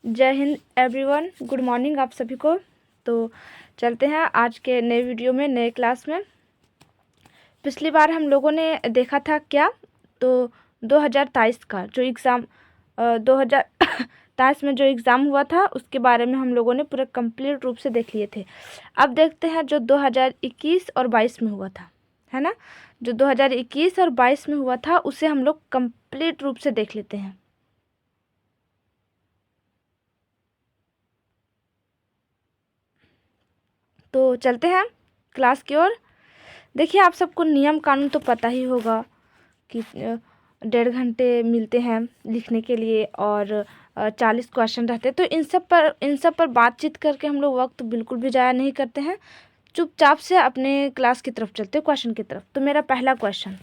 जय Hind everyone, good morning आप सभी को। तो चलते हैं आज के नए वीडियो में, नए क्लास में। पिछली बार हम लोगों ने देखा था क्या, तो 2023 का जो एग्ज़ाम 2023 में जो एग्ज़ाम हुआ था उसके बारे में हम लोगों ने पूरा कंप्लीट रूप से देख लिए थे। अब देखते हैं जो 2021 और 22 में हुआ था, है ना। जो 2021 और 22 में हुआ था उसे हम लोग कंप्लीट रूप से देख लेते हैं। तो चलते हैं क्लास की ओर। देखिए, आप सबको नियम कानून तो पता ही होगा कि 1.5 घंटे मिलते हैं लिखने के लिए और 40 क्वेश्चन रहते हैं। तो इन सब पर बातचीत करके हम लोग वक्त बिल्कुल भी ज़ाया नहीं करते हैं, चुपचाप से अपने क्लास की तरफ चलते हैं, क्वेश्चन की तरफ। तो मेरा पहला क्वेश्चन,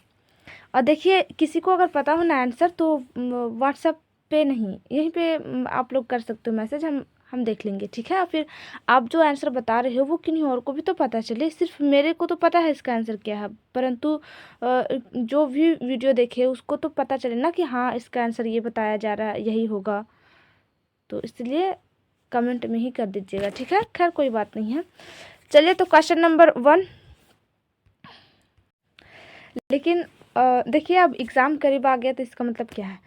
और देखिए किसी को अगर पता हो ना आंसर तो व्हाट्सएप पे नहीं, यहीं पे आप लोग कर सकते हो मैसेज, हम देख लेंगे, ठीक है। और फिर आप जो आंसर बता रहे हो वो किन्हीं और को भी तो पता चले। सिर्फ मेरे को तो पता है इसका आंसर क्या है, परंतु जो भी वीडियो देखे उसको तो पता चले ना कि हाँ इसका आंसर ये बताया जा रहा है, यही होगा। तो इसलिए कमेंट में ही कर दीजिएगा, ठीक है। खैर कोई बात नहीं है। चलिए, तो क्वेश्चन नंबर 1। लेकिन देखिए, अब एग्ज़ाम करीब आ गया तो इसका मतलब क्या है,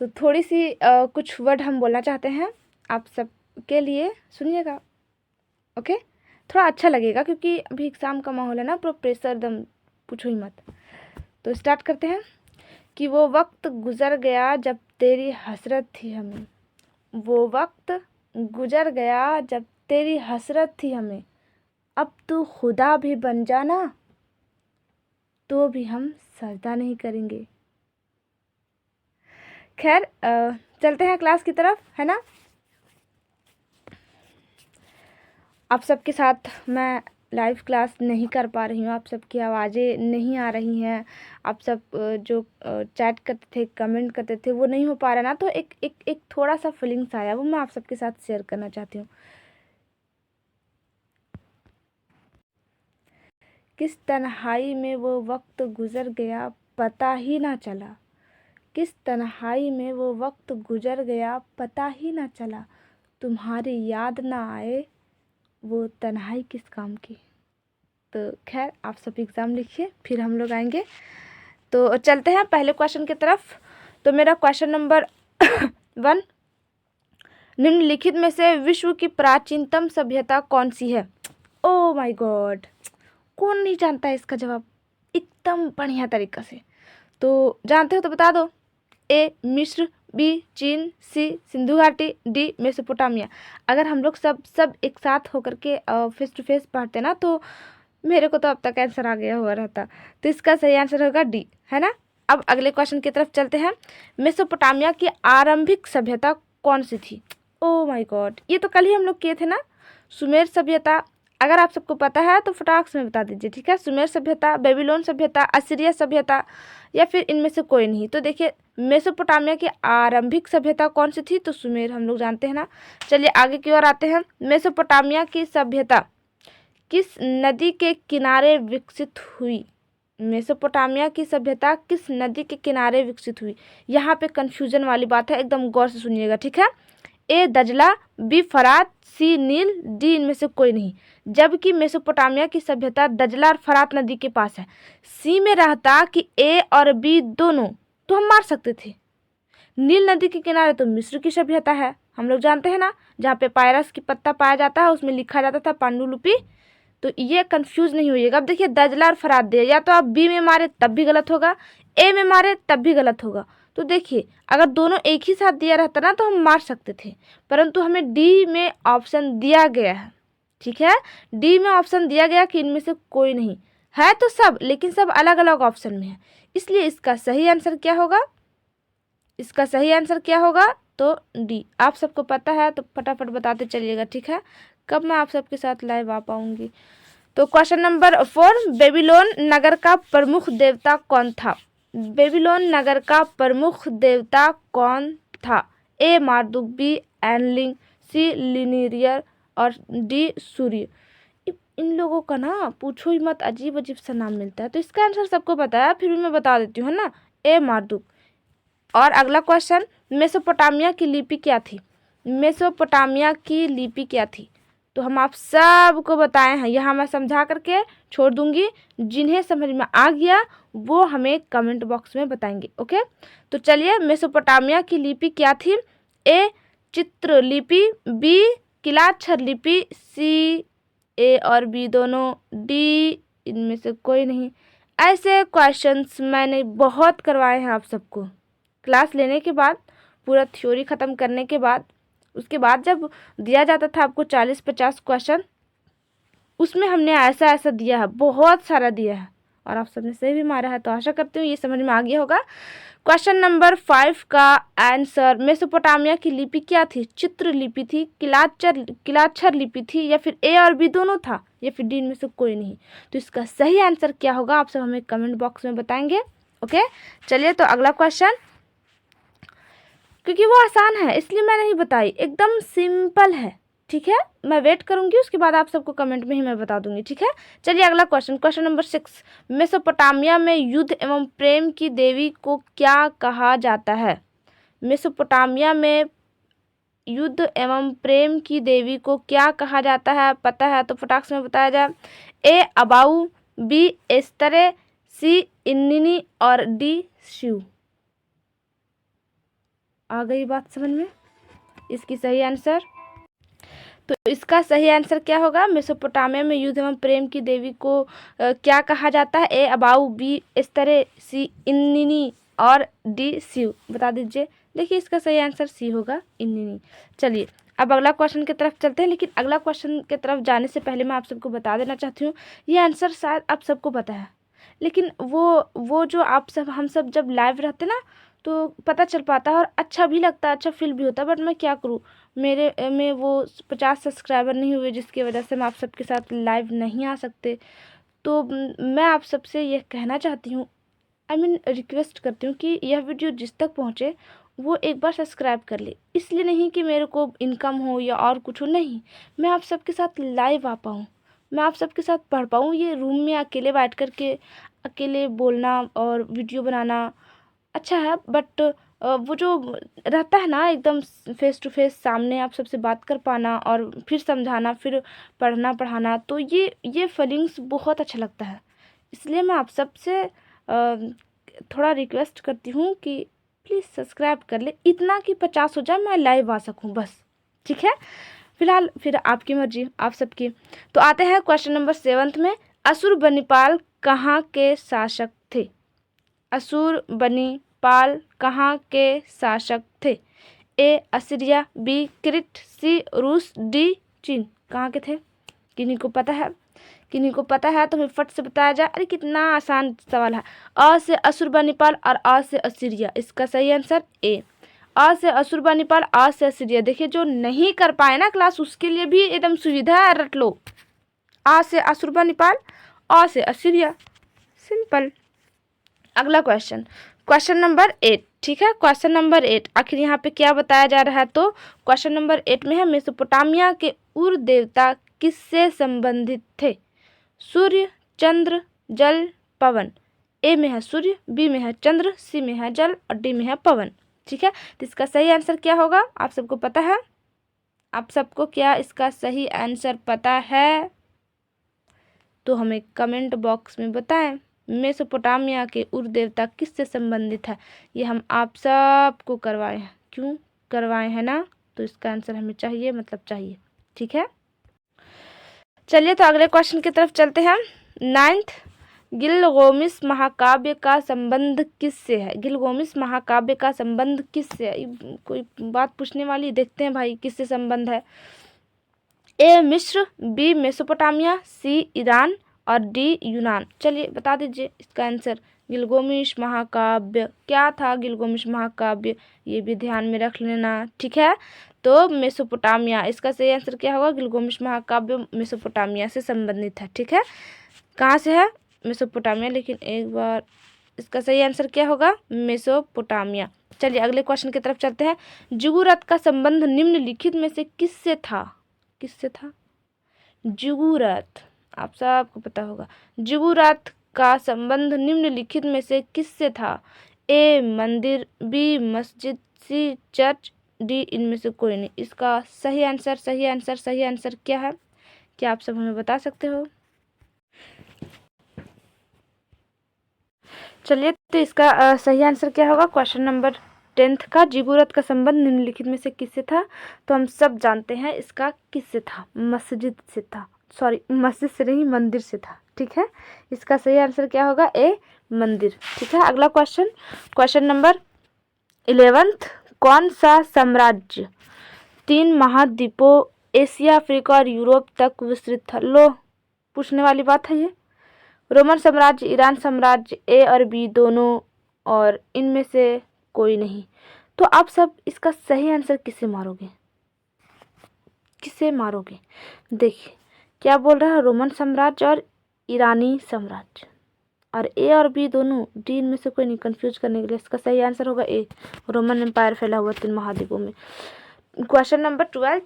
तो थोड़ी सी कुछ वर्ड हम बोलना चाहते हैं आप सब के लिए, सुनिएगा, ओके। थोड़ा अच्छा लगेगा क्योंकि अभी एग्ज़ाम का माहौल है ना, पूरा प्रेशर एकदम, पूछो ही मत। तो स्टार्ट करते हैं कि वो वक्त गुज़र गया जब तेरी हसरत थी हमें। वो वक्त गुज़र गया जब तेरी हसरत थी हमें, अब तू खुदा भी बन जाना तो भी हम सजदा नहीं करेंगे। खैर चलते हैं क्लास की तरफ, है ना। आप सबके साथ मैं लाइव क्लास नहीं कर पा रही हूँ, आप सबकी आवाज़ें नहीं आ रही हैं, आप सब जो चैट करते थे, कमेंट करते थे, वो नहीं हो पा रहा ना। तो एक थोड़ा सा फीलिंग्स आया, वो मैं आप सबके साथ शेयर करना चाहती हूँ। किस तन्हाई में वो वक्त गुज़र गया पता ही ना चला। किस तन्हाई में वो वक्त गुज़र गया पता ही ना चला। तुम्हारी याद ना आए वो तन्हाई किस काम की। तो खैर आप सब एग्ज़ाम लिखिए, फिर हम लोग आएंगे। तो चलते हैं पहले क्वेश्चन की तरफ। तो मेरा क्वेश्चन नंबर 1, निम्नलिखित में से विश्व की प्राचीनतम सभ्यता कौन सी है। ओ माय गॉड, कौन नहीं जानता है इसका जवाब एकदम बढ़िया तरीका से। तो जानते हो तो बता दो। ए मिस्र, बी चीन, सी सिंधु घाटी, डी मेसोपोटामिया। अगर हम लोग सब एक साथ होकर के फेस टू फेस पढ़ते ना तो मेरे को तो अब तक आंसर आ गया हुआ रहता। तो इसका सही आंसर होगा डी, है ना। अब अगले क्वेश्चन की तरफ चलते हैं। मेसोपोटामिया की आरंभिक सभ्यता कौन सी थी। ओ माय गॉड, ये तो कल ही हम लोग किए थे ना, सुमेर सभ्यता। अगर आप सबको पता है तो फटाक से बता दीजिए, ठीक है। सुमेर सभ्यता, बेबीलोन सभ्यता, असीरिया सभ्यता, या फिर इनमें से कोई नहीं। तो देखिए, मेसोपोटामिया की आरंभिक सभ्यता कौन सी थी, तो सुमेर हम लोग जानते हैं ना। चलिए आगे की ओर आते हैं। मेसोपोटामिया की सभ्यता किस नदी के किनारे विकसित हुई। मेसोपोटामिया की सभ्यता किस नदी के किनारे विकसित हुई। यहाँ पे कंफ्यूजन वाली बात है, एकदम गौर से सुनिएगा, ठीक है। ए दजला, बी फरात, सी नील, डी इनमें से कोई नहीं। जबकि मेसोपोटामिया की सभ्यता दजला और फरात नदी के पास है। सी में रहता कि ए और बी दोनों, तो हम मार सकते थे। नील नदी के किनारे तो मिस्र की सभ्यता है, हम लोग जानते हैं ना, जहाँ पे पायरस की पत्ता पाया जाता है, उसमें लिखा जाता था पांडुलिपि। तो ये कंफ्यूज नहीं होइएगा। अब देखिए, दजला और फरात दिया, या तो आप बी में मारे तब भी गलत होगा, ए में मारे तब भी गलत होगा। तो देखिए, अगर दोनों एक ही साथ दिया रहता ना तो हम मार सकते थे, परंतु हमें डी में ऑप्शन दिया गया है, ठीक है। डी में ऑप्शन दिया गया कि इनमें से कोई नहीं है, तो सब, लेकिन सब अलग अलग ऑप्शन में है। इसलिए इसका सही आंसर क्या होगा, इसका सही आंसर क्या होगा, तो डी। आप सबको पता है तो फटाफट बताते चलिएगा, ठीक है। कब मैं आप सबके साथ लाइव आ पाऊंगी। तो क्वेश्चन नंबर 4, बेबीलोन नगर का प्रमुख देवता कौन था। बेबीलोन नगर का प्रमुख देवता कौन था। ए मार्दुक, बी एनलिंग, सी लिनियर और डी सूर्य। इन लोगों का ना पूछो ही मत, अजीब अजीब सा नाम मिलता है। तो इसका आंसर सबको पता है, फिर भी मैं बता देती हूँ, है ना, ए मार्दुक। और अगला क्वेश्चन, मेसोपोटामिया की लिपि क्या थी। मेसोपोटामिया की लिपि क्या थी? तो हम आप सबको बताए हैं, यहाँ मैं समझा करके छोड़ दूंगी। जिन्हें समझ में आ गया वो हमें कमेंट बॉक्स में बताएंगे। ओके, तो चलिए, मेसोपोटामिया की लिपि क्या थी? ए चित्र लिपि, बी किलाक्षर लिपि, सी ए और बी दोनों, डी इनमें से कोई नहीं। ऐसे क्वेश्चंस मैंने बहुत करवाए हैं आप सबको। क्लास लेने के बाद, पूरा थ्योरी ख़त्म करने के बाद, उसके बाद जब दिया जाता था आपको 40-50 क्वेश्चन, उसमें हमने ऐसा ऐसा दिया है, बहुत सारा दिया है, और आप सबने सही भी मारा है। तो आशा करती हूँ ये समझ में आ गया होगा। क्वेश्चन नंबर 5 का आंसर, मेसोपोटामिया की लिपि क्या थी? चित्र लिपि थी, किलाक्षर लिपि थी, या फिर ए और बी दोनों था, या फिर डी में से कोई नहीं? तो इसका सही आंसर क्या होगा आप सब हमें कमेंट बॉक्स में बताएंगे। ओके, चलिए, तो अगला क्वेश्चन, क्योंकि वो आसान है इसलिए मैं नहीं बताई, एकदम सिंपल है। ठीक है, मैं वेट करूंगी, उसके बाद आप सबको कमेंट में ही मैं बता दूंगी। ठीक है, चलिए अगला क्वेश्चन, क्वेश्चन नंबर 6, मेसोपोटामिया में युद्ध एवं प्रेम की देवी को क्या कहा जाता है? मेसोपोटामिया में युद्ध एवं प्रेम की देवी को क्या कहा जाता है? पता है तो फटाक से में बताया जाए। ए अबाऊ, बी एस्तरे, सी इन्निनी और डी शिव। आ गई बात समझ में? इसकी सही आंसर, तो इसका सही आंसर क्या होगा? मेसोपोटामिया में युद्ध एवं प्रेम की देवी को क्या कहा जाता है? ए अबाऊ, बी एस्तरे, सी इन्निनी और डी शिव। बता दीजिए। देखिए, इसका सही आंसर सी होगा, इन्निनी। चलिए, अब अगला क्वेश्चन की तरफ चलते हैं, लेकिन अगला क्वेश्चन की तरफ जाने से पहले मैं आप सबको बता देना चाहती हूँ, ये आंसर शायद आप सबको पता है, लेकिन वो जो आप सब, हम सब जब लाइव रहते ना, तो पता चल पाता है और अच्छा भी लगता है, अच्छा फील भी होता है। बट मैं क्या करूँ, मेरे में वो 50 सब्सक्राइबर नहीं हुए, जिसकी वजह से मैं आप सबके साथ लाइव नहीं आ सकते। तो मैं आप सबसे ये कहना चाहती हूँ, रिक्वेस्ट करती हूँ कि यह वीडियो जिस तक पहुँचे वो एक बार सब्सक्राइब कर ले। इसलिए नहीं कि मेरे को इनकम हो या और कुछ हो, नहीं, मैं आप सबके साथ लाइव आ पाऊँ, मैं आप सबके साथ पढ़ पाऊँ। ये रूम में अकेले बैठ कर के अकेले बोलना और वीडियो बनाना अच्छा है, बट वो जो रहता है ना, एकदम फेस टू फेस सामने आप सबसे बात कर पाना और फिर समझाना, फिर पढ़ना पढ़ाना, तो ये फीलिंग्स बहुत अच्छा लगता है। इसलिए मैं आप सबसे थोड़ा रिक्वेस्ट करती हूँ कि प्लीज़ सब्सक्राइब कर ले, इतना कि 50 हो जाए, मैं लाइव आ सकूँ बस। ठीक है, फिलहाल फिर आपकी मर्जी, आप सबकी। तो आते हैं क्वेश्चन नंबर 7 में, अशुरबनिपाल कहाँ के शासक थे? अशुरबनिपाल कहाँ के शासक थे? ए असीरिया, बी क्रिट, सी रूस, डी चीन। कहाँ के थे? किन्हीं को पता है? किन्हीं को पता है तो हमें फट से बताया जाए। अरे कितना आसान सवाल है। अ से अशुरबनिपाल और अ से असीरिया। इसका सही आंसर ए, अ से अशुरबनिपाल, अ से असीरिया। देखिए, जो नहीं कर पाए ना क्लास, उसके लिए भी एकदम सुविधा है, रट लो। अ से अशुरबनिपाल, अ से असीरिया, सिंपल। अगला क्वेश्चन, क्वेश्चन नंबर 8। ठीक है, क्वेश्चन नंबर 8, आखिर यहाँ पे क्या बताया जा रहा है? तो क्वेश्चन नंबर 8 में है, मेसोपोटामिया के उर देवता किससे संबंधित थे? सूर्य, चंद्र, जल, पवन। ए में है सूर्य, बी में है चंद्र, सी में है जल और डी में है पवन। ठीक है, तो इसका सही आंसर क्या होगा आप सबको पता है? आप सबको क्या इसका सही आंसर पता है? तो हमें कमेंट बॉक्स में बताएं। मेसोपोटामिया के उर देवता किससे संबंधित है? ये हम आप सबको करवाए हैं, क्यों करवाए हैं ना? तो इसका आंसर हमें चाहिए, मतलब चाहिए। ठीक है, चलिए, तो अगले क्वेश्चन की तरफ चलते हैं। 9th, गिलगामेश महाकाव्य का संबंध किससे है? गिलगामेश महाकाव्य का संबंध किससे है? कोई बात पूछने वाली, देखते हैं भाई किससे संबंध है। ए मिस्र, बी मेसोपोटामिया, सी ईरान और डी यूनान। चलिए बता दीजिए इसका आंसर। गिलगामेश महाकाव्य क्या था? गिलगामेश महाकाव्य, ये भी ध्यान में रख लेना। ठीक है, तो मेसोपोटामिया, इसका सही आंसर क्या होगा? गिलगामेश महाकाव्य मेसोपोटामिया से संबंधित है। ठीक है, कहाँ से है? मेसोपोटामिया। लेकिन एक बार, इसका सही आंसर क्या होगा? मेसोपोटामिया। चलिए अगले क्वेश्चन की तरफ चलते हैं। जुगुरत का संबंध निम्नलिखित में से किससे था? किससे था? जुगुरत, आप सबको पता होगा। जुगुरत का संबंध निम्नलिखित में से किससे था? ए मंदिर, बी मस्जिद, सी चर्च, डी इनमें से कोई नहीं। इसका सही आंसर क्या है, क्या आप सब हमें बता सकते हो? चलिए, तो इसका सही आंसर क्या होगा? क्वेश्चन नंबर 10 का, जीबूरत का संबंध निम्नलिखित में से किससे था? तो हम सब जानते हैं इसका किससे था, मस्जिद से था। सॉरी, मस्जिद से नहीं, मंदिर से था। ठीक है, इसका सही आंसर क्या होगा? ए, मंदिर। ठीक है, अगला क्वेश्चन, क्वेश्चन नंबर 11, कौन सा साम्राज्य 3 महाद्वीपों एशिया, अफ्रीका और यूरोप तक विस्तृत था? लो, पूछने वाली बात है ये। रोमन साम्राज्य, ईरान साम्राज्य, ए और बी दोनों, और इनमें से कोई नहीं। तो आप सब इसका सही आंसर किसे मारोगे? किसे मारोगे? देखिए क्या बोल रहा है, रोमन साम्राज्य और ईरानी साम्राज्य, और ए और बी दोनों, डी इनमें से कोई नहीं। कंफ्यूज करने के लिए इसका सही आंसर होगा ए, रोमन एम्पायर फैला हुआ 3 महाद्वीपों में। क्वेश्चन नंबर 12,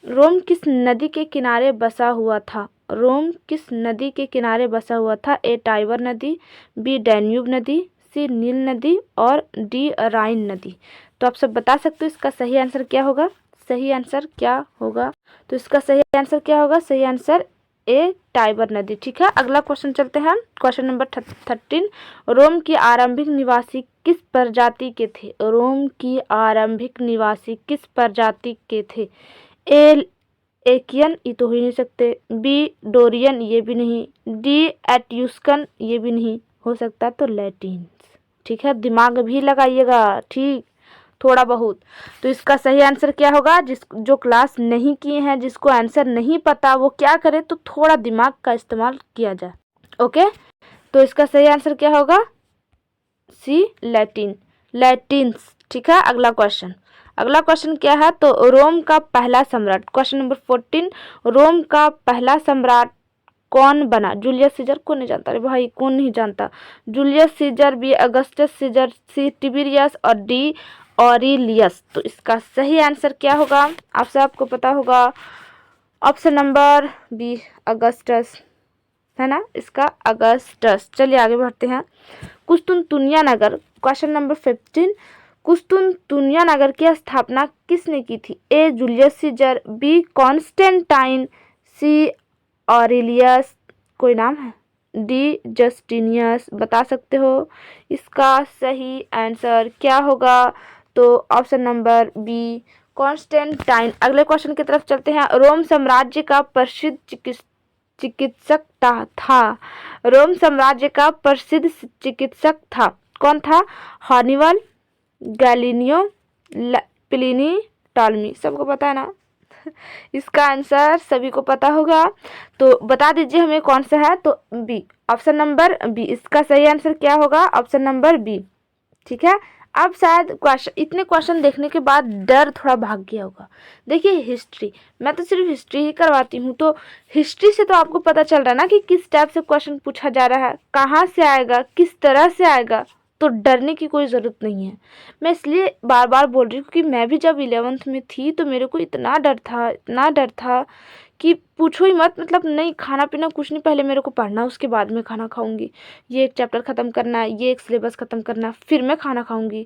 रोम किस नदी के किनारे बसा हुआ था? रोम किस नदी के किनारे बसा हुआ था? ए, टाइबर नदी, बी, डैन्यूब नदी, सी, नील नदी और डी, राइन नदी। तो आप सब बता सकते हो इसका सही आंसर क्या होगा? सही आंसर क्या होगा? तो इसका सही आंसर क्या होगा? सही आंसर ए, टाइबर नदी। ठीक है, अगला क्वेश्चन चलते हैं। क्वेश्चन नंबर 13, रोम की आरंभिक निवासी किस प्रजाति के थे? रोम की आरंभिक निवासी किस प्रजाति के थे? ए, एकियन, ये तो हो ही नहीं सकते, बी, डोरियन, ये भी नहीं, डी, एट्यूस्कन, ये भी नहीं हो सकता, तो लैटिन्स। ठीक है, दिमाग भी लगाइएगा, ठीक, थोड़ा बहुत। तो इसका सही आंसर क्या होगा? जो क्लास नहीं किए हैं, जिसको आंसर नहीं पता, वो क्या करे, तो थोड़ा दिमाग का इस्तेमाल किया जाए। ओके, तो इसका सही आंसर क्या होगा? सी, लैटिन, लैटिन्स। ठीक है, अगला क्वेश्चन, अगला क्वेश्चन क्या है? तो रोम का पहला सम्राट, क्वेश्चन नंबर 14, रोम का पहला सम्राट कौन बना? Julius Caesar. कौन नहीं जानता? अरे भाई, कौन नहीं जानता? Julius Caesar, B, Augustus Caesar, C, Tiberius और डी, ऑरिलियस। तो इसका सही आंसर क्या होगा? आप सबको पता होगा, ऑप्शन नंबर बी, अगस्टस, है ना, इसका अगस्टस। चलिए आगे बढ़ते हैं। कुस्तुनतुनिया नगर, क्वेश्चन नंबर 15, कुस्तुनतुनिया नगर की स्थापना किसने की थी? ए, जूलियस सीजर, बी, कॉन्स्टेंटाइन, सी, ऑरिलियस, कोई नाम है, डी, जस्टिनियस। बता सकते हो इसका सही आंसर क्या होगा? तो ऑप्शन नंबर बी, कॉन्स्टेंटाइन। अगले क्वेश्चन की तरफ चलते हैं। रोम साम्राज्य का प्रसिद्ध चिकित्सक था। रोम साम्राज्य का प्रसिद्ध चिकित्सक था, कौन था? हॉनिवल, गैलिलियो, प्लिनी, टॉलमी। सबको पता है ना? इसका आंसर सभी को पता होगा, तो बता दीजिए हमें कौन सा है। तो बी, ऑप्शन नंबर बी, इसका सही आंसर क्या होगा? Option number B. ठीक है, अब शायद क्वेश्चन, इतने क्वेश्चन देखने के बाद डर थोड़ा भाग गया होगा। देखिए हिस्ट्री, मैं तो सिर्फ हिस्ट्री ही करवाती हूँ, तो हिस्ट्री से तो आपको पता चल रहा है ना कि किस टाइप से क्वेश्चन पूछा जा रहा है, कहाँ से आएगा, किस तरह से आएगा। तो डरने की कोई ज़रूरत नहीं है। मैं इसलिए बार बार बोल रही हूँ क्योंकि मैं भी जब 11th में थी तो मेरे को इतना डर था कि पूछो ही मत। मतलब नहीं, खाना पीना कुछ नहीं, पहले मेरे को पढ़ना, उसके बाद में खाना खाऊंगी। ये एक चैप्टर ख़त्म करना है, ये एक सिलेबस ख़त्म करना है, फिर मैं खाना खाऊंगी।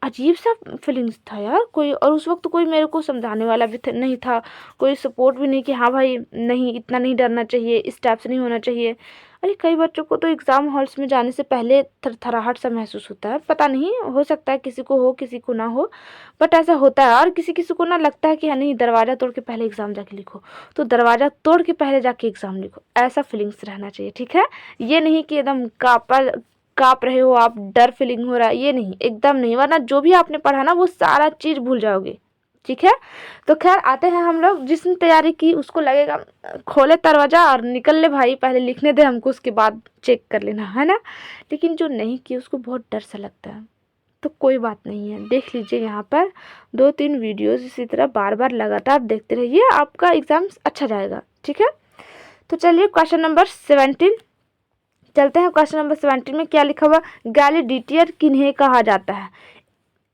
अजीब सा फीलिंग्स था यार कोई, और उस वक्त कोई मेरे को समझाने वाला भी नहीं था, कोई सपोर्ट भी नहीं कि हाँ भाई नहीं, इतना नहीं डरना चाहिए, इस टाइप से नहीं होना चाहिए। अरे कई बच्चों को तो एग्ज़ाम हॉल्स में जाने से पहले थरथराहट सा महसूस होता है, पता नहीं, हो सकता है किसी को हो किसी को ना हो, बट ऐसा होता है। और किसी किसी को ना लगता है कि हाँ नहीं, दरवाज़ा तोड़ के पहले एग्ज़ाम जाके लिखो, तो दरवाज़ा तोड़ के पहले जाके एग्ज़ाम लिखो, ऐसा फीलिंग्स रहना चाहिए। ठीक है, ये नहीं कि एकदम काँप रहे हो आप, डर फीलिंग हो रहा है, ये नहीं, एकदम नहीं, वरना जो भी आपने पढ़ा ना वो सारा चीज़ भूल जाओगे। ठीक है, तो खैर आते हैं हम लोग, जिसने तैयारी की उसको लगेगा खोले दरवाज़ा और निकल ले भाई, पहले लिखने दे हमको, उसके बाद चेक कर लेना, है ना। लेकिन जो नहीं की उसको बहुत डर सा लगता है, तो कोई बात नहीं है। देख लीजिए यहाँ पर 2-3 वीडियोज़ इसी तरह बार बार लगातार देखते रहिए, आपका एग्ज़ाम अच्छा जाएगा। ठीक है, तो चलिए क्वेश्चन नंबर 17 चलते हैं। क्वेश्चन नंबर 17 में क्या लिखा हुआ? गैलीडियर किन्हें कहा जाता है?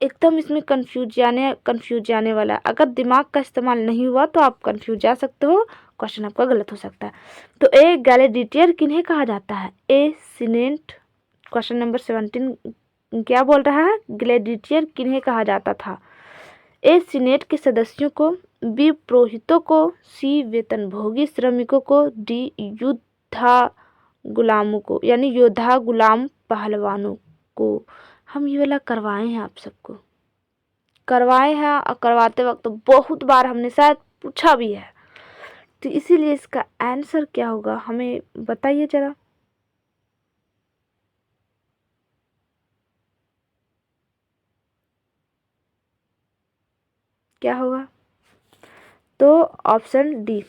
एकदम इसमें कंफ्यूज जाने वाला। अगर दिमाग का इस्तेमाल नहीं हुआ तो आप कंफ्यूज जा सकते हो, क्वेश्चन आपका गलत हो सकता है। तो ए, गैलीडियर किन्हें कहा जाता है? ए, सीनेट। क्वेश्चन नंबर 17 क्या बोल रहा है? ग्लेडियर किन्हें कहा जाता था? ए सीनेट के सदस्यों को, बी पुरोहितों को, सी वेतनभोगी श्रमिकों को, डी योद्धा गुलामों को, यानी योद्धा गुलाम पहलवानों को। हम ये वाला करवाए हैं, आप सबको करवाए हैं और करवाते वक्त तो बहुत बार हमने शायद पूछा भी है, तो इसीलिए इसका आंसर क्या होगा हमें बताइए जरा। क्या होगा? तो ऑप्शन डी,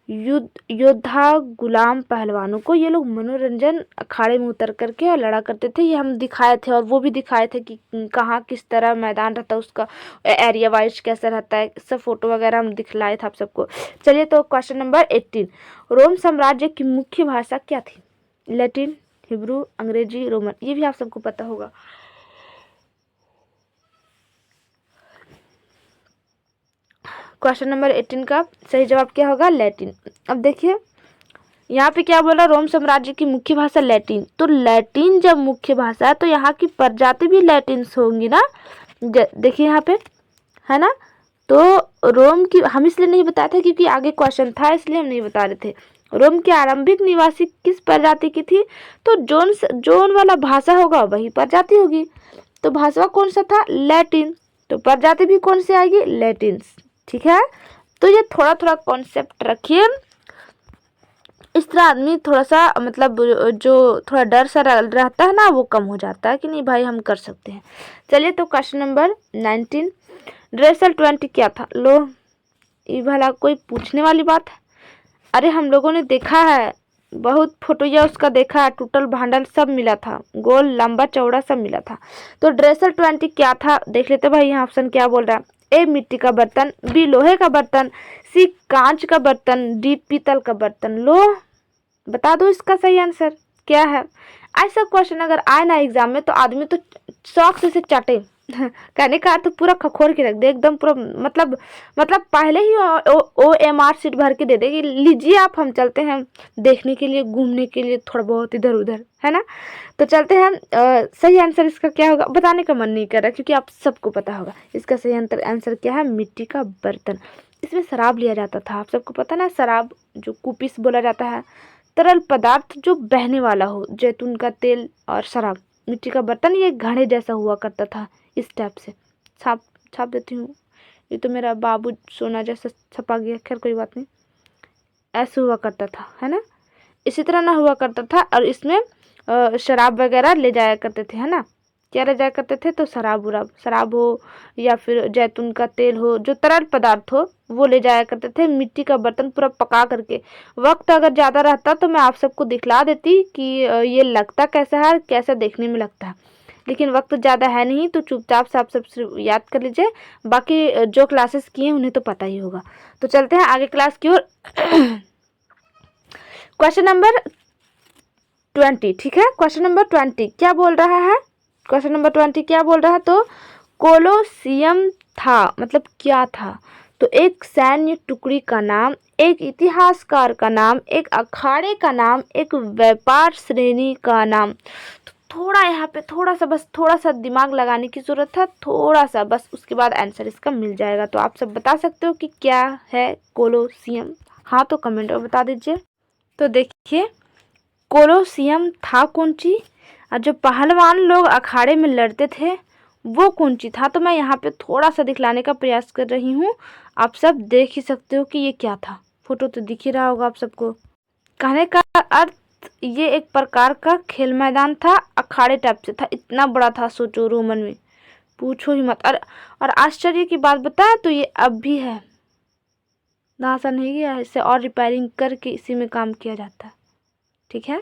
योद्धा गुलाम पहलवानों को। ये लोग मनोरंजन अखाड़े में उतर करके और लड़ा करते थे, ये हम दिखाए थे और वो भी दिखाए थे कि कहाँ किस तरह मैदान रहता है, उसका एरिया वाइज कैसा रहता है, सब फोटो वगैरह हम दिखलाए थे आप सबको। चलिए तो क्वेश्चन नंबर 18, रोम साम्राज्य की मुख्य भाषा क्या थी? लैटिन, हिब्रू, अंग्रेजी, रोमन। ये भी आप सबको पता होगा। क्वेश्चन नंबर 18 का सही जवाब क्या होगा? लैटिन। अब देखिए यहाँ पे क्या बोला, रोम साम्राज्य की मुख्य भाषा लैटिन। तो लैटिन जब मुख्य भाषा है तो यहाँ की प्रजाति भी लैटिन्स होंगी ना। देखिए यहाँ पे है ना। तो रोम की हम इसलिए नहीं बताए थे क्योंकि आगे क्वेश्चन था, इसलिए हम नहीं बता रहे थे। रोम के आरंभिक निवासी किस प्रजाति की थी? तो जोन वाला भाषा होगा वही प्रजाति होगी। तो भाषा कौन सा था? लैटिन। तो प्रजाति भी कौन सी आएगी? लैटिन्स। ठीक है, तो ये थोड़ा थोड़ा कॉन्सेप्ट रखिए, इस तरह आदमी थोड़ा सा मतलब जो थोड़ा डर सा रहता है ना वो कम हो जाता है कि नहीं भाई हम कर सकते हैं। चलिए तो क्वेश्चन नंबर 19, ड्रेसर 20 क्या था? लो ये भला कोई पूछने वाली बात है? अरे हम लोगों ने देखा है, बहुत फोटो या उसका देखा है, टूटल भांडल सब मिला था, गोल लंबा चौड़ा सब मिला था। तो ड्रेसर 20 क्या था देख लेते भाई। यहाँ ऑप्शन क्या बोल रहा है? ए मिट्टी का बर्तन, बी लोहे का बर्तन, सी कांच का बर्तन, डी पीतल का बर्तन। लो बता दो इसका सही आंसर क्या है। ऐसा क्वेश्चन अगर आए ना एग्जाम में तो आदमी तो शौक से चाटे कहने का तो पूरा खखोर के रख दे एकदम पूरा, मतलब पहले ही OMR सीट भर के दे देगी, लीजिए आप हम चलते हैं देखने के लिए, घूमने के लिए थोड़ा बहुत इधर उधर, है ना। तो चलते हैं। सही आंसर इसका क्या होगा बताने का मन नहीं कर रहा क्योंकि आप सबको पता होगा। इसका सही आंसर क्या है? मिट्टी का बर्तन। इसमें शराब लिया जाता था, आप सबको पता ना, शराब जो कुपीस बोला जाता है, तरल पदार्थ जो बहने वाला हो, जैतून का तेल और शराब। मिट्टी का बर्तन ये घड़े जैसा हुआ करता था, इस टाइप से। छाप देती हूँ, ये तो मेरा बाबू सोना जैसा छपा गया, खैर कोई बात नहीं। ऐसे हुआ करता था, है ना, इसी तरह ना हुआ करता था। और इसमें शराब वगैरह ले जाया करते थे, है ना। क्या ले जाया करते थे? तो शराब हो या फिर जैतून का तेल हो, जो तरल पदार्थ हो वो ले जाया करते थे। मिट्टी का बर्तन पूरा पका करके। वक्त अगर ज़्यादा रहता तो मैं आप सबको दिखला देती कि ये लगता कैसा है, कैसा देखने में लगता है, लेकिन वक्त ज़्यादा है नहीं तो चुपचाप से आप सब याद कर लीजिए। बाकी जो क्लासेस किए उन्हें तो पता ही होगा। तो चलते हैं आगे क्लास की ओर। क्वेश्चन नंबर 20, ठीक है। क्वेश्चन नंबर 20 क्या बोल रहा है? क्वेश्चन नंबर 20 क्या बोल रहा है? तो कोलोसियम था मतलब क्या था? तो एक सैन्य टुकड़ी का नाम, एक इतिहासकार का नाम, एक अखाड़े का नाम, एक व्यापार श्रेणी का नाम। तो थोड़ा यहाँ पे थोड़ा सा दिमाग लगाने की जरूरत है, थोड़ा सा बस, उसके बाद आंसर इसका मिल जाएगा। तो आप सब बता सकते हो कि क्या है कोलोसियम? हाँ तो कमेंट में बता दीजिए। तो देखिए कोलोसियम था कौन चीज, और जो पहलवान लोग अखाड़े में लड़ते थे वो कौन सी था? तो मैं यहाँ पे थोड़ा सा दिखलाने का प्रयास कर रही हूँ, आप सब देख ही सकते हो कि ये क्या था। फोटो तो दिख ही रहा होगा आप सबको। कहने का अर्थ ये एक प्रकार का खेल मैदान था, अखाड़े टाइप से था, इतना बड़ा था, सोचो रोमन में, पूछो ही मत। और आश्चर्य की बात बताए तो ये अब भी है, नासा नहीं गया है, इसे और रिपेयरिंग करके इसी में काम किया जाता है, ठीक है।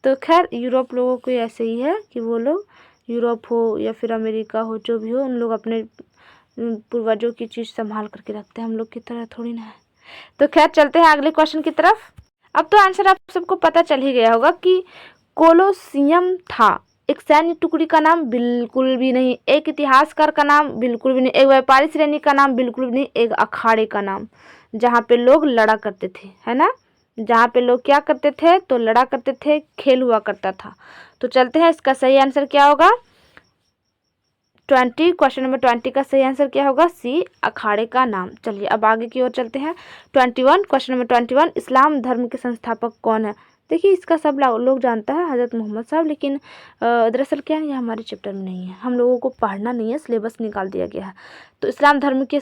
तो खैर यूरोप लोगों को ऐसे ही है कि वो लोग, यूरोप हो या फिर अमेरिका हो, जो भी हो, उन लोग अपने पूर्वजों की चीज़ संभाल करके रखते हैं, हम लोग की तरह थोड़ी ना है। तो खैर चलते हैं अगले क्वेश्चन की तरफ। अब तो आंसर आप सबको पता चल ही गया होगा कि कोलोसियम था एक सैन्य टुकड़ी का नाम बिल्कुल भी नहीं, एक इतिहासकार का नाम बिल्कुल भी नहीं, एक व्यापारी श्रेणी का नाम बिल्कुल भी नहीं, एक अखाड़े का नाम जहाँ पे लोग लड़ा करते थे, है ना, जहाँ पे लोग क्या करते थे तो लड़ा करते थे, खेल हुआ करता था। तो चलते हैं इसका सही आंसर क्या होगा। क्वेश्चन नंबर 20 का सही आंसर क्या होगा? सी, अखाड़े का नाम। चलिए अब आगे की ओर चलते हैं। 21 क्वेश्चन नंबर 21, इस्लाम धर्म के संस्थापक कौन है? देखिए इसका सब लोग जानता है, हज़रत मोहम्मद साहब, लेकिन दरअसल क्या है, ये हमारे चैप्टर में नहीं है, हम लोगों को पढ़ना नहीं है, सिलेबस निकाल दिया गया है। तो इस्लाम धर्म के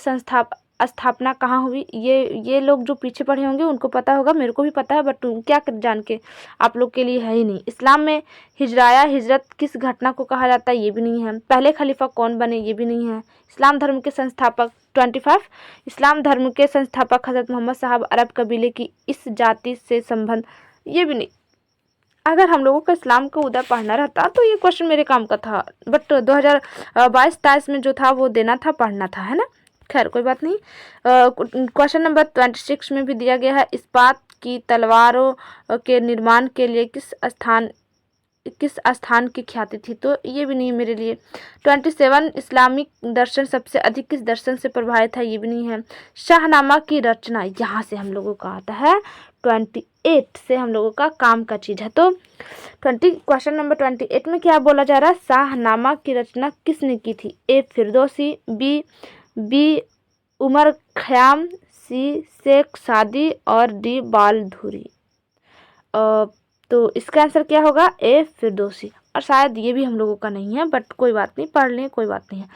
स्थापना कहाँ हुई? ये लोग जो पीछे पढ़े होंगे उनको पता होगा, मेरे को भी पता है, बट क्या जान के आप लोग के लिए है ही नहीं। इस्लाम में हिजरत किस घटना को कहा जाता है? ये भी नहीं है। पहले खलीफा कौन बने? ये भी नहीं है। इस्लाम धर्म के संस्थापक 25, इस्लाम धर्म के संस्थापक हज़रत मोहम्मद साहब, अरब कबीले की इस जाति से संबंध, ये भी नहीं। अगर हम लोगों को इस्लाम का उदय पढ़ना रहता तो ये क्वेश्चन मेरे काम का था, बट 2022-23 में जो था वो देना था, पढ़ना था, है ना। खैर कोई बात नहीं। क्वेश्चन नंबर 26 में भी दिया गया है, इस्पात की तलवारों के निर्माण के लिए किस स्थान की ख्याति थी? तो ये भी नहीं है मेरे लिए। 27, इस्लामिक दर्शन सबसे अधिक किस दर्शन से प्रभावित है? ये भी नहीं है। शाहनामा की रचना, यहाँ से हम लोगों का आता है। 28 से हम लोगों का काम का चीज़ है। तो क्वेश्चन नंबर 28 में क्या बोला जा रहा है? शाहनामा की रचना किसने की थी? ए, फिरदौसी, बी उमर खयाम, सी शेख सादी और डी बालधुरी। तो इसका आंसर क्या होगा? ए, फिरदौसी। और शायद ये भी हम लोगों का नहीं है, बट कोई बात नहीं, पढ़ लें, कोई बात नहीं है।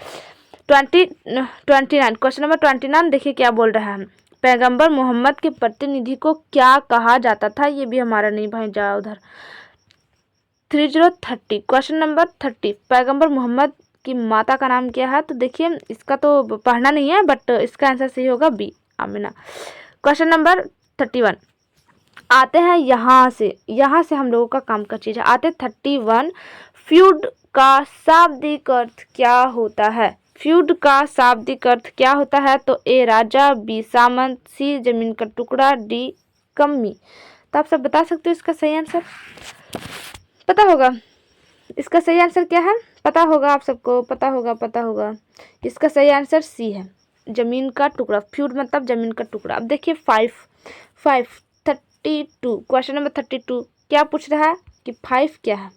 29 क्वेश्चन नंबर 29 देखिए क्या बोल रहा है। पैगंबर मोहम्मद के प्रतिनिधि को क्या कहा जाता था? ये भी हमारा नहीं भाई, जाओ उधर। 30 क्वेश्चन नंबर 30, पैगंबर मोहम्मद की माता का नाम क्या है? तो देखिए इसका तो पढ़ना नहीं है, बट इसका आंसर सही होगा बी, आमिना। क्वेश्चन नंबर 31 आते हैं यहाँ से हम लोगों का काम का चीज़ है। आते 31, फ्यूड का शाब्दिक अर्थ क्या होता है? फ्यूड का शाब्दिक अर्थ क्या होता है? तो ए, राजा, बी, सामंत, सी, जमीन का टुकड़ा, डी, कमी। तो आप सब बता सकते हो इसका सही आंसर? पता होगा इसका सही आंसर क्या है? पता होगा, आप सबको पता होगा। इसका सही आंसर सी है, जमीन का टुकड़ा। फ्यूड मतलब जमीन का टुकड़ा। अब देखिए 32 क्वेश्चन नंबर 32 क्या पूछ रहा है कि 5 क्या है?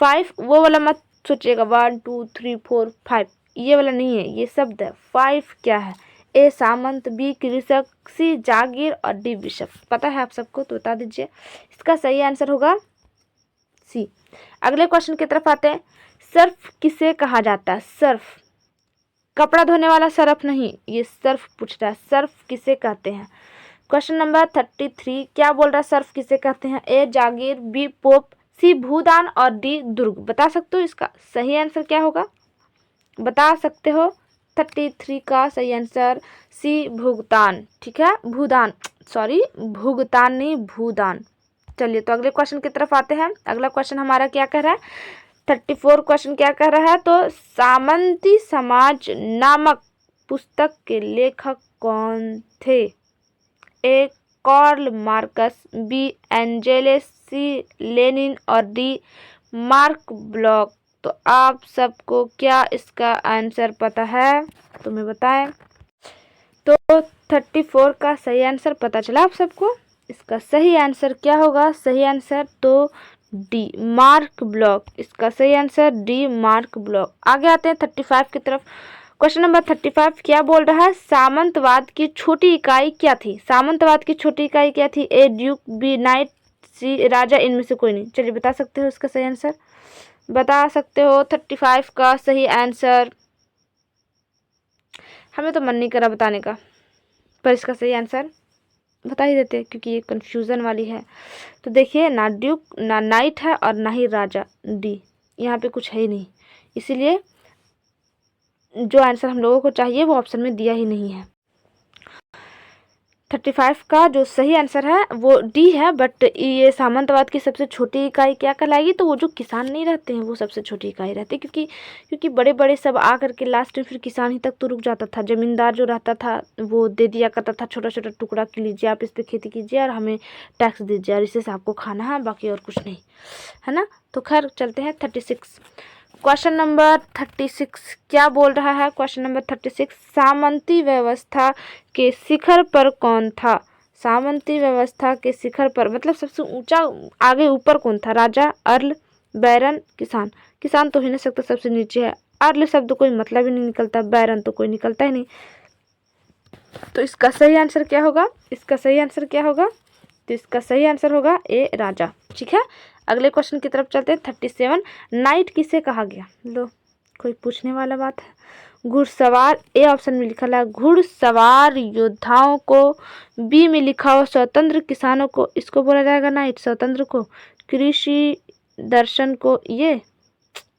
5 वो वाला मत सोचिएगा, 1 2 3 4 5, ये वाला नहीं है, ये शब्द है। 5 क्या है? ए, सामंत, बी, कृषक, सी, जागीर और डी, बिशप। पता है आप सबको तो बता दीजिए। इसका सही आंसर होगा सी। अगले क्वेश्चन की तरफ आते हैं। सर्फ किसे कहा जाता है? सर्फ, कपड़ा धोने वाला सर्फ नहीं, ये सर्फ पूछ रहा है। सर्फ किसे कहते हैं? क्वेश्चन नंबर 33 क्या बोल रहा है? सर्फ किसे कहते हैं? ए, जागीर, बी, पोप, सी, भूदान और डी, दुर्ग। बता सकते हो इसका सही आंसर क्या होगा? बता सकते हो? 33 का सही आंसर सी, भुगतान। ठीक है, भूदान, सॉरी भुगतान नहीं, भूदान। चलिए तो अगले क्वेश्चन की तरफ आते हैं। अगला क्वेश्चन हमारा क्या कह रहा है? 34 क्वेश्चन क्या कह रहा है? तो सामंती समाज नामक पुस्तक के लेखक कौन थे? ए, कार्ल मार्कस, बी, एंजेलिस, सी, लेनिन और डी, मार्क ब्लॉक। तो आप सबको क्या इसका आंसर पता है? तुम्हें बताएं। तो 34 का सही आंसर पता चला आप सबको? इसका सही आंसर क्या होगा? सही आंसर तो डी, मार्क ब्लॉक। इसका सही आंसर डी, मार्क ब्लॉक। आगे आते हैं 35 की तरफ। क्वेश्चन नंबर 35 क्या बोल रहा है? सामंतवाद की छोटी इकाई क्या थी? सामंतवाद की छोटी इकाई क्या थी? ए, ड्यूक, बी, नाइट, सी, राजा। इनमें से कोई नहीं। चलिए बता सकते हो इसका सही आंसर? बता सकते हो 35 का सही आंसर? हमें तो मन नहीं करा बताने का, पर इसका सही आंसर बता ही देते क्योंकि ये कंफ्यूजन वाली है। तो देखिए ना ड्यूक, ना नाइट है और ना ही राजा, डी। यहाँ पे कुछ है ही नहीं, इसीलिए जो आंसर हम लोगों को चाहिए वो ऑप्शन में दिया ही नहीं है। 35 का जो सही आंसर है वो डी है, बट ये सामंतवाद की सबसे छोटी इकाई क्या कहलाएगी? तो वो जो किसान नहीं रहते हैं वो सबसे छोटी इकाई रहती है, क्योंकि बड़े बड़े सब आ करके लास्ट में फिर किसान ही तक तो रुक जाता था। ज़मींदार जो रहता था वो दे दिया करता था छोटा छोटा टुकड़ा कि लीजिए आप इस पर खेती कीजिए और हमें टैक्स दीजिए और इससे आपको खाना है, बाकी और कुछ नहीं, है ना। तो खैर चलते हैं 36। क्वेश्चन नंबर 36 क्या बोल रहा है? क्वेश्चन नंबर 36, सामंती व्यवस्था के शिखर पर कौन था? सामंती व्यवस्था के शिखर पर मतलब सबसे ऊंचा आगे ऊपर कौन था? राजा, अर्ल, बैरन, किसान। किसान तो हो नहीं सकता, सबसे नीचे है। अर्ल शब्द कोई मतलब ही नहीं निकलता, बैरन तो कोई निकलता ही नहीं। तो इसका सही आंसर क्या होगा? इसका सही आंसर क्या होगा? तो इसका सही आंसर होगा ए राजा। ठीक है, अगले क्वेश्चन की तरफ चलते हैं। 37 नाइट किसे कहा गया? लो, कोई पूछने वाला बात है। घुड़सवार, ए ऑप्शन में लिखा है घुड़सवार योद्धाओं को, बी में लिखा हो स्वतंत्र किसानों को, इसको बोला जाएगा नाइट, स्वतंत्र को, कृषि दर्शन को, ये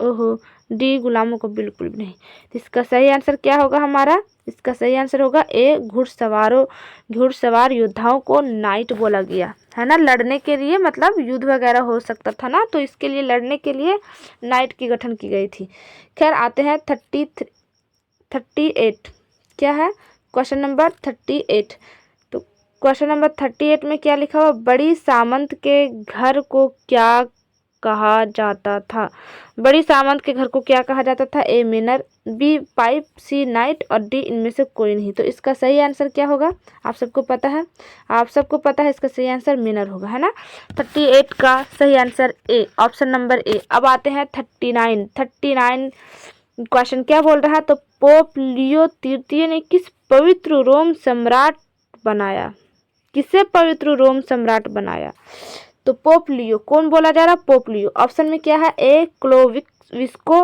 ओहो डी गुलामों को, बिल्कुल भी नहीं। तो इसका सही आंसर क्या होगा हमारा? इसका सही आंसर होगा ए घुड़सवार योद्धाओं को नाइट बोला गया है ना, लड़ने के लिए, मतलब युद्ध वगैरह हो सकता था ना, तो इसके लिए लड़ने के लिए नाइट की गठन की गई थी। खैर आते हैं 38, क्या है क्वेश्चन नंबर 38। तो क्वेश्चन नंबर 38 में क्या लिखा हुआ? बड़ी सामंत के घर को क्या कहा जाता था? बड़ी सामंत के घर को क्या कहा जाता था? ए मेनर, बी पाइप, सी नाइट और डी इनमें से कोई नहीं। तो इसका सही आंसर क्या होगा? आप सबको पता है, इसका सही आंसर मेनर होगा, है ना। 38 का सही answer A, option number A. अब आते हैं 39 क्वेश्चन क्या बोल रहा है? तो पोप लियो तृतीय ने किस पवित्र रोम सम्राट बनाया? किसे पवित्र रोम सम्राट बनाया? तो पोप लियो, कौन बोला जा रहा? Pope Leo. ऑप्शन में क्या है? ए क्लोविस्को,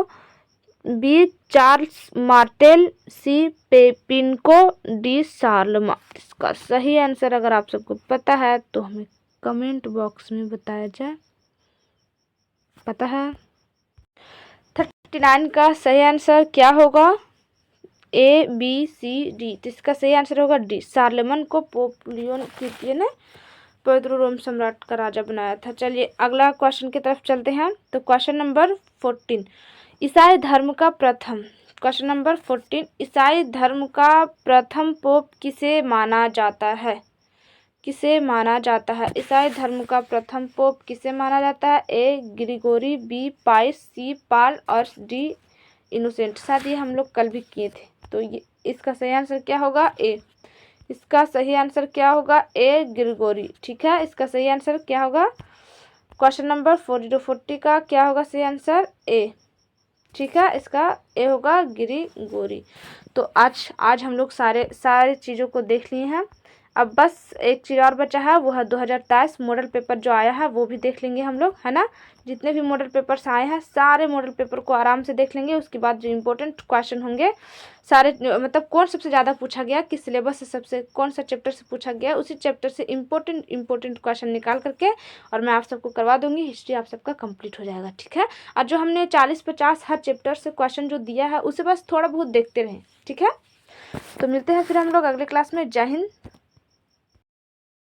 बी चार्ल्स मार्टेल, सी पेपिनको, डी शार्लमा। इसका सही आंसर अगर आप सबको पता है तो हमें कमेंट बॉक्स में बताया जाए। पता है? 39 का सही आंसर क्या होगा? A B C D. तो इसका सही आंसर होगा डी, शार्लेमन को पोप लियो तृतीय ने पवित्र रोम सम्राट का राजा बनाया था। चलिए अगला क्वेश्चन की तरफ चलते हैं। तो क्वेश्चन नंबर 14, ईसाई धर्म का प्रथम, क्वेश्चन नंबर 14, ईसाई धर्म का प्रथम पोप किसे माना जाता है? किसे माना जाता है? ईसाई धर्म का प्रथम पोप किसे माना जाता है? ए ग्रिगोरी, बी पाइस, सी पाल और डी इनोसेंट। शायद ये हम लोग कल भी किए थे। तो ये इसका सही आंसर क्या होगा? ए। इसका सही आंसर क्या होगा? ए ग्रिगोरी। ठीक है, इसका सही आंसर क्या होगा? क्वेश्चन नंबर 40 का क्या होगा सही आंसर? ए। ठीक है, इसका ए होगा ग्रिगोरी। तो आज हम लोग सारे चीज़ों को देख लिए हैं। अब बस एक चीज़ और बचा है, वो है 2023 मॉडल पेपर जो आया है वो भी देख लेंगे हम लोग, है ना। जितने भी मॉडल पेपर्स आए हैं सारे मॉडल पेपर को आराम से देख लेंगे। उसके बाद जो इम्पोर्टेंट क्वेश्चन होंगे सारे, मतलब कौन सबसे ज़्यादा पूछा गया, किस सिलेबस से सबसे कौन सा चैप्टर से पूछा गया, उसी चैप्टर से इम्पोर्टेंट क्वेश्चन निकाल करके और मैं आप सबको करवा दूंगी। हिस्ट्री आप सबका कंप्लीट हो जाएगा। ठीक है, और जो हमने 40-50 हर चैप्टर से क्वेश्चन जो दिया है उसे बस थोड़ा बहुत देखते रहें। ठीक है, तो मिलते हैं फिर हम लोग अगले क्लास में। जय हिंद।